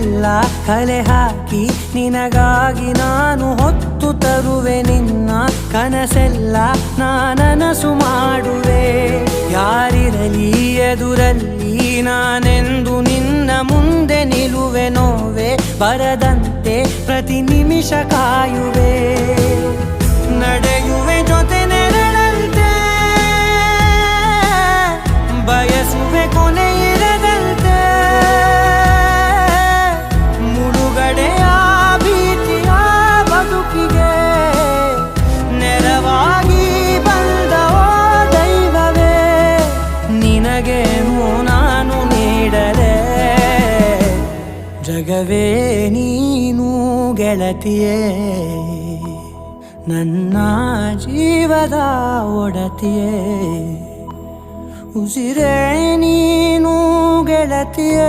ಕನಸೆಲ್ಲ ಕಲೆ ಹಾಕಿ ನಿನಗಾಗಿ ನಾನು ಹೊತ್ತು ತರುವೆ ನಿನ್ನ ಕನಸೆಲ್ಲ ನಾನನಸು ಮಾಡುವೆ ಯಾರಿರಲಿ ಎದುರಲ್ಲಿ ನಾನೆಂದು ನಿನ್ನ ಮುಂದೆ ನಿಲ್ಲುವೆ ನೋವೆ ಬರದಂತೆ ಪ್ರತಿ ನಿಮಿಷ ಕಾಯುವೆ ನಡೆಯುವೆ ಜೊತೆ ನೆರಳಂತೆ ಬಯಸುವೆ ಕೊನೆ ಇರದಂತೆ ಮುಳುಗಡೆಯ ಭೀತಿಯ ಬದುಕಿಗೆ ನೆರವಾಗಿ ಬಂದವೋ ದೈವವೇ ನಿನಗೇನು ನಾನು ನೀಡಲೆ ಜಗವೇ ನೀನು ಗೆಳತಿಯೇ ನನ್ನ ಜೀವದ ಒಡತಿಯೇ ಉಸಿರೇ ನೀನು ಗೆಳತಿಯೇ